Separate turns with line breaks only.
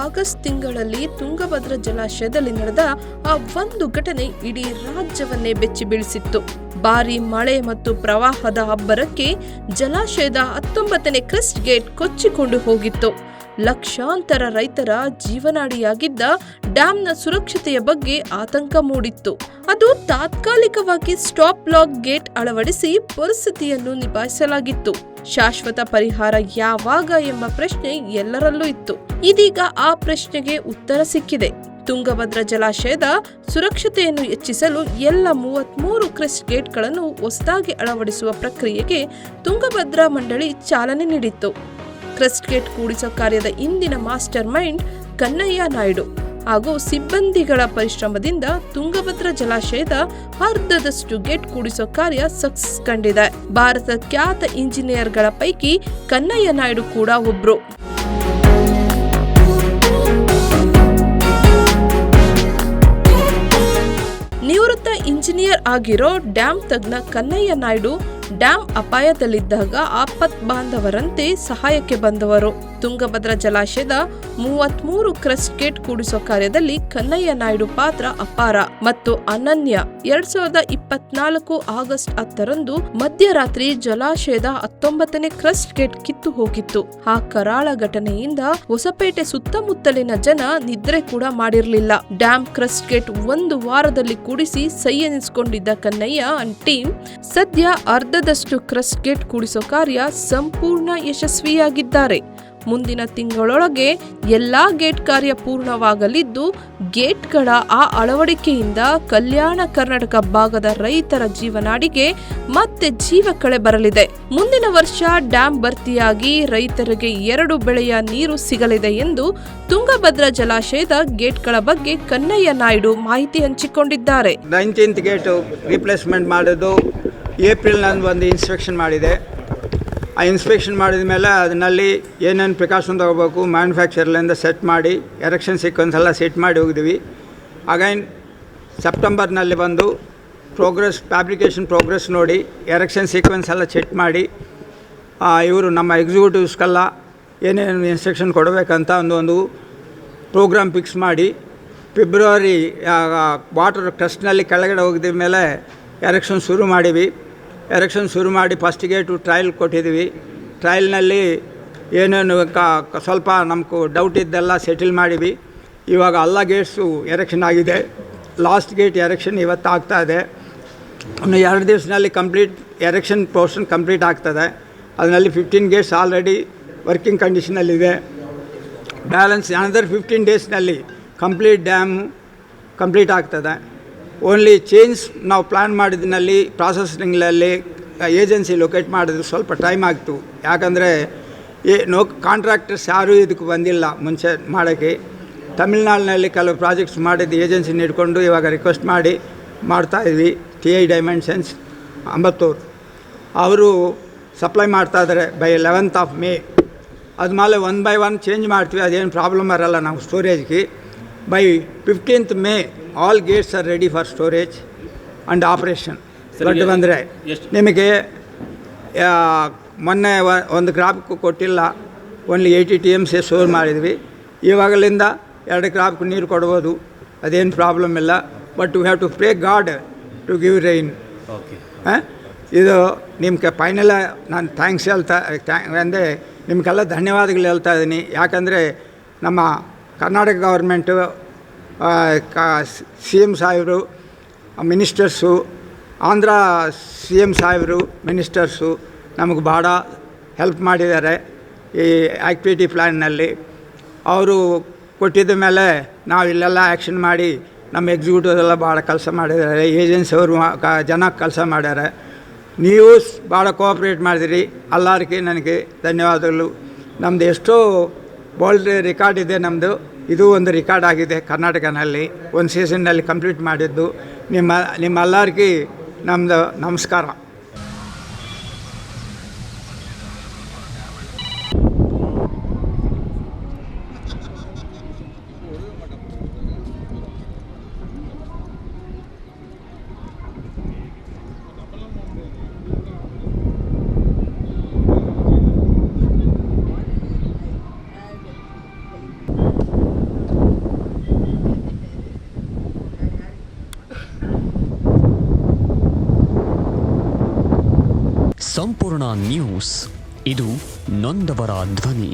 August ತಿಂಗಳಲ್ಲಿ ತುಂಗಭದ್ರಾ ಜಲಾಶಯದಲ್ಲಿ ನಡೆದ ಆ ಒಂದು ಘಟನೆ ಇಡೀ ರಾಜ್ಯವನ್ನೇ ಬೆಚ್ಚಿ ಬೀಳಿಸಿತ್ತು. ಭಾರೀ ಮಳೆ ಮತ್ತು ಪ್ರವಾಹದ ಅಬ್ಬರಕ್ಕೆ ಜಲಾಶಯದ 19ನೇ ಕ್ರೆಸ್ಟ್ ಗೇಟ್ ಕೊಚ್ಚಿಕೊಂಡು ಹೋಗಿತ್ತು. ಲಕ್ಷಾಂತರ ರೈತರ ಜೀವನಾಡಿಯಾಗಿದ್ದ ಡ್ಯಾಂನ ಸುರಕ್ಷತೆಯ ಬಗ್ಗೆ ಆತಂಕ ಮೂಡಿತ್ತು. ಅದು ತಾತ್ಕಾಲಿಕವಾಗಿ ಸ್ಟಾಪ್ ಲಾಕ್ ಗೇಟ್ ಅಳವಡಿಸಿ ಪರಿಸ್ಥಿತಿಯನ್ನು ನಿಭಾಯಿಸಲಾಗಿತ್ತು. ಶಾಶ್ವತ ಪರಿಹಾರ ಯಾವಾಗ ಎಂಬ ಪ್ರಶ್ನೆ ಎಲ್ಲರಲ್ಲೂ ಇತ್ತು. ಇದೀಗ ಆ ಪ್ರಶ್ನೆಗೆ ಉತ್ತರ ಸಿಕ್ಕಿದೆ. ತುಂಗಭದ್ರಾ ಜಲಾಶಯದ ಸುರಕ್ಷತೆಯನ್ನು ಹೆಚ್ಚಿಸಲು ಎಲ್ಲ 33 ಕ್ರೆಸ್ಟ್ ಗೇಟ್ಗಳನ್ನು ಹೊಸದಾಗಿ ಅಳವಡಿಸುವ ಪ್ರಕ್ರಿಯೆಗೆ ತುಂಗಭದ್ರಾ ಮಂಡಳಿ ಚಾಲನೆ ನೀಡಿತ್ತು. ಕ್ರೆಸ್ಟ್ ಗೇಟ್ ಕೂಡಿಸುವ ಕಾರ್ಯದ ಇಂದಿನ ಮಾಸ್ಟರ್ ಮೈಂಡ್ ಕನ್ನಯ್ಯ ನಾಯ್ಡು ಹಾಗೂ ಸಿಬ್ಬಂದಿಗಳ ಪರಿಶ್ರಮದಿಂದ ತುಂಗಭದ್ರಾ ಜಲಾಶಯದ ಅರ್ಧದಷ್ಟು ಗೇಟ್ ಕೂಡಿಸುವ ಕಾರ್ಯ ಸಕ್ಸಸ್ ಕಂಡಿದೆ. ಭಾರತದ ಖ್ಯಾತ ಇಂಜಿನಿಯರ್ಗಳ ಪೈಕಿ ಕನ್ನಯ್ಯ ನಾಯ್ಡು ಕೂಡ ಒಬ್ರು. ನಿವೃತ್ತ ಇಂಜಿನಿಯರ್ ಆಗಿರೋ ಡ್ಯಾಂ ತಜ್ಞ ಕನ್ನಯ್ಯ ನಾಯ್ಡು ಡ್ಯಾಂ ಅಪಾಯದಲ್ಲಿದ್ದಾಗ ಆಪತ್ ಬಾಂಧವರಂತೆ ಸಹಾಯಕ್ಕೆ ಬಂದವರು. ತುಂಗಭದ್ರಾ ಜಲಾಶಯದ 33 ಕ್ರೆಸ್ಟ್ ಗೇಟ್ ಕೂಡಿಸುವ ಕಾರ್ಯದಲ್ಲಿ ಕನ್ನಯ್ಯ ನಾಯ್ಡು ಪಾತ್ರ ಅಪಾರ ಮತ್ತು ಅನನ್ಯ. 2024 ಆಗಸ್ಟ್ 10ರಂದು ಮಧ್ಯರಾತ್ರಿ ಜಲಾಶಯದ 19ನೇ ಕ್ರೆಸ್ಟ್ ಗೇಟ್ ಕಿತ್ತು ಹೋಗಿತ್ತು. ಆ ಕರಾಳ ಘಟನೆಯಿಂದ ಹೊಸಪೇಟೆ ಸುತ್ತಮುತ್ತಲಿನ ಜನ ನಿದ್ರೆ ಕೂಡ ಮಾಡಿರಲಿಲ್ಲ. ಡ್ಯಾಂ ಕ್ರೆಸ್ಟ್ ಗೇಟ್ 1 ವಾರದಲ್ಲಿ ಕೂಡಿಸಿ ಸೈ ಎನಿಸಿಕೊಂಡಿದ್ದ ಕನ್ನಯ್ಯ ಅಂಡ್ ಟೀಮ್ ಸದ್ಯ ಅರ್ಧದಷ್ಟು ಕ್ರೆಸ್ಟ್ ಗೇಟ್ ಕೂಡಿಸೋ ಕಾರ್ಯ ಸಂಪೂರ್ಣ ಯಶಸ್ವಿಯಾಗಿದ್ದಾರೆ. ಮುಂದಿನ ತಿಂಗಳೊಳಗೆ ಎಲ್ಲಾ ಗೇಟ್ ಕಾರ್ಯ ಪೂರ್ಣವಾಗಲಿದ್ದು, ಗೇಟ್ಗಳ ಆ ಅಳವಡಿಕೆಯಿಂದ ಕಲ್ಯಾಣ ಕರ್ನಾಟಕ ಭಾಗದ ರೈತರ ಜೀವನಾಡಿಗೆ ಮತ್ತೆ ಜೀವ ಕಳೆ ಬರಲಿದೆ. ಮುಂದಿನ ವರ್ಷ ಡ್ಯಾಂ ಭರ್ತಿಯಾಗಿ ರೈತರಿಗೆ 2 ಬೆಳೆಯ ನೀರು ಸಿಗಲಿದೆ ಎಂದು ತುಂಗಭದ್ರಾ ಜಲಾಶಯದ ಗೇಟ್ಗಳ ಬಗ್ಗೆ ಕನ್ನಯ್ಯ ನಾಯ್ಡು ಮಾಹಿತಿ ಹಂಚಿಕೊಂಡಿದ್ದಾರೆ.
19th ಗೇಟ್ ರಿಪ್ಲೇಸ್ಮೆಂಟ್ ಮಾಡೋದು ಏಪ್ರಿಲ್ ನಂದು ಒಂದು ಇನ್ಸ್ಪೆಕ್ಷನ್ ಮಾಡಿದೆ. ಆ ಇನ್ಸ್ಪೆಕ್ಷನ್ ಮಾಡಿದ ಮೇಲೆ ಅದರಲ್ಲಿ ಏನೇನು ಪ್ರಿಕಾಷನ್ ತೊಗೋಬೇಕು ಮ್ಯಾನುಫ್ಯಾಕ್ಚರ್ಲಿಂದ ಸೆಟ್ ಮಾಡಿ ಎರೆಕ್ಷನ್ ಸೀಕ್ವೆನ್ಸ್ ಎಲ್ಲ ಸೆಟ್ ಮಾಡಿ ಹೋಗಿದ್ವಿ. ಅಗೈನ್ ಸೆಪ್ಟೆಂಬರ್ನಲ್ಲಿ ಬಂದು ಫ್ಯಾಬ್ರಿಕೇಷನ್ ಪ್ರೋಗ್ರೆಸ್ ನೋಡಿ ಎರೆಕ್ಷನ್ ಸೀಕ್ವೆನ್ಸ್ ಎಲ್ಲ ಚೆಕ್ ಮಾಡಿ ಇವರು ನಮ್ಮ ಎಕ್ಸಿಕ್ಯೂಟಿವ್ಸ್ಗೆಲ್ಲ ಏನೇನು ಇನ್ಸ್ಟ್ರಕ್ಷನ್ ಕೊಡಬೇಕಂತ ಒಂದು ಪ್ರೋಗ್ರಾಮ್ ಫಿಕ್ಸ್ ಮಾಡಿ ಫೆಬ್ರವರಿ ವಾಟರ್ ಟೆಸ್ಟ್ನಲ್ಲಿ ಕೆಳಗಡೆ ಹೋಗಿದ ಮೇಲೆ ಎರೆಕ್ಷನ್ ಶುರು ಮಾಡಿವಿ. ಎರೆಕ್ಷನ್ ಶುರು ಮಾಡಿ ಫಸ್ಟ್ ಗೇಟು ಟ್ರಯಲ್ ಕೊಟ್ಟಿದ್ದೀವಿ. ಟ್ರಯಲ್ನಲ್ಲಿ ಏನೇನು ಸ್ವಲ್ಪ ನಮಗೂ ಡೌಟ್ ಇದ್ದೆಲ್ಲ ಸೆಟಲ್ ಮಾಡಿವಿ. ಇವಾಗ ಎಲ್ಲ ಗೇಟ್ಸು ಎರೆಕ್ಷನ್ ಆಗಿದೆ. ಲಾಸ್ಟ್ ಗೇಟ್ ಎರೆಕ್ಷನ್ ಇವತ್ತು ಆಗ್ತಾಯಿದೆ. ಇನ್ನು 2 ದಿವಸದಲ್ಲಿ ಕಂಪ್ಲೀಟ್ ಎರೆಕ್ಷನ್ ಪೋರ್ಷನ್ ಕಂಪ್ಲೀಟ್ ಆಗ್ತದೆ. ಅದರಲ್ಲಿ 15 ಗೇಟ್ಸ್ ಆಲ್ರೆಡಿ ವರ್ಕಿಂಗ್ ಕಂಡೀಷನಲ್ಲಿದೆ. ಬ್ಯಾಲೆನ್ಸ್ ಅನದರ್ 15 ಡೇಸ್ನಲ್ಲಿ ಕಂಪ್ಲೀಟ್ ಡ್ಯಾಮ್ ಕಂಪ್ಲೀಟ್ ಆಗ್ತದೆ. ಓನ್ಲಿ ಚೇಂಜ್ ನಾವು ಪ್ಲ್ಯಾನ್ ಮಾಡಿದ್ನಲ್ಲಿ ಪ್ರಾಸೆಸಿಂಗ್ನಲ್ಲಿ ಏಜೆನ್ಸಿ ಲೊಕೇಟ್ ಮಾಡಿದ್ರೆ ಸ್ವಲ್ಪ ಟೈಮ್ ಆಗ್ತು. ಯಾಕಂದರೆ ಕಾಂಟ್ರಾಕ್ಟರ್ಸ್ ಯಾರೂ ಇದಕ್ಕೆ ಬಂದಿಲ್ಲ ಮುಂಚೆ ಮಾಡೋಕ್ಕೆ. ತಮಿಳ್ನಾಡಿನಲ್ಲಿ ಕೆಲವು ಪ್ರಾಜೆಕ್ಟ್ಸ್ ಮಾಡಿದ್ದು ಏಜೆನ್ಸಿ ಹಿಡ್ಕೊಂಡು ಇವಾಗ ರಿಕ್ವೆಸ್ಟ್ ಮಾಡಿ ಮಾಡ್ತಾಯಿದ್ವಿ. TI ಡೈಮೆನ್ಷನ್ಸ್ ಅಂಬತ್ತೂರು ಅವರು ಸಪ್ಲೈ ಮಾಡ್ತಾಯಿದ್ದಾರೆ ಬೈ 11th of May. ಅದ್ಮೇಲೆ 1 by 1 ಚೇಂಜ್ ಮಾಡ್ತೀವಿ, ಅದೇನು ಪ್ರಾಬ್ಲಮ್ ಬರೋಲ್ಲ ನಾವು ಸ್ಟೋರೇಜ್ಗೆ. By 15th May all gates are ready for storage and operation. ದೊಡ್ಡ ಬಂದರೆ ನಿಮಗೆ ಮೊನ್ನೆ ಒಂದು ಕ್ರಾಪ್ಗೂ ಕೊಟ್ಟಿಲ್ಲ, ಓನ್ಲಿ 80 TMC ಸ್ಟೋರ್ ಮಾಡಿದ್ವಿ. ಇವಾಗಲಿಂದ 2 ಕ್ರಾಪ್ಗೆ ನೀರು ಕೊಡ್ಬೋದು, ಅದೇನು ಪ್ರಾಬ್ಲಮ್ ಇಲ್ಲ. But you have to pray God to give rain. ಇದು ನಿಮ್ಗೆ ಫೈನಲ್ ನಾನು ಥ್ಯಾಂಕ್ಸ್ ಅಂದರೆ ನಿಮಗೆಲ್ಲ ಧನ್ಯವಾದಗಳು ಹೇಳ್ತಾ ಇದ್ದೀನಿ. ಯಾಕಂದರೆ ನಮ್ಮ ಕರ್ನಾಟಕ ಗೌರ್ಮೆಂಟು CM ಸಾಹೇಬರು ಮಿನಿಸ್ಟರ್ಸು, ಆಂಧ್ರ CM ಸಾಹೇಬರು ಮಿನಿಸ್ಟರ್ಸು ನಮಗೆ ಭಾಳ ಹೆಲ್ಪ್ ಮಾಡಿದ್ದಾರೆ ಈ ಆ್ಯಕ್ಟಿವಿಟಿ ಪ್ಲ್ಯಾನ್ನಲ್ಲಿ. ಅವರು ಕೊಟ್ಟಿದ್ದ ಮೇಲೆ ನಾವು ಇಲ್ಲೆಲ್ಲ ಆ್ಯಕ್ಷನ್ ಮಾಡಿ ನಮ್ಮ ಎಕ್ಸಿಕ್ಯೂಟಿವ್ ಎಲ್ಲ ಭಾಳ ಕೆಲಸ ಮಾಡಿದ್ದಾರೆ. ಏಜೆನ್ಸಿಯವರು ಜನ ಕೆಲಸ ಮಾಡ್ಯಾರೆ. ನೀವು ಭಾಳ ಕೋಆಪ್ರೇಟ್ ಮಾಡಿದಿರಿ. ಎಲ್ಲರಿಗೆ ನನಗೆ ಧನ್ಯವಾದಗಳು. ನಮ್ಮದು ಎಷ್ಟೋ ಬೋಲ್ಡ್ ರೆಕಾರ್ಡ್ ಇದೆ ನಮ್ಮದು. ಇದು ಒಂದು ರೆಕಾರ್ಡ್ ಆಗಿದೆ ಕರ್ನಾಟಕನಲ್ಲಿ, ಒಂದು ಸೀಸನ್ನಲ್ಲಿ ಕಂಪ್ಲೀಟ್ ಮಾಡಿದ್ದು. ನಿಮ್ಮೆಲ್ಲರಿಗೆ ನಮ್ಮದು ನಮಸ್ಕಾರ.
ಸಂಪೂರ್ಣ ನ್ಯೂಸ್, ಇದು ನೊಂದವರ ಧ್ವನಿ.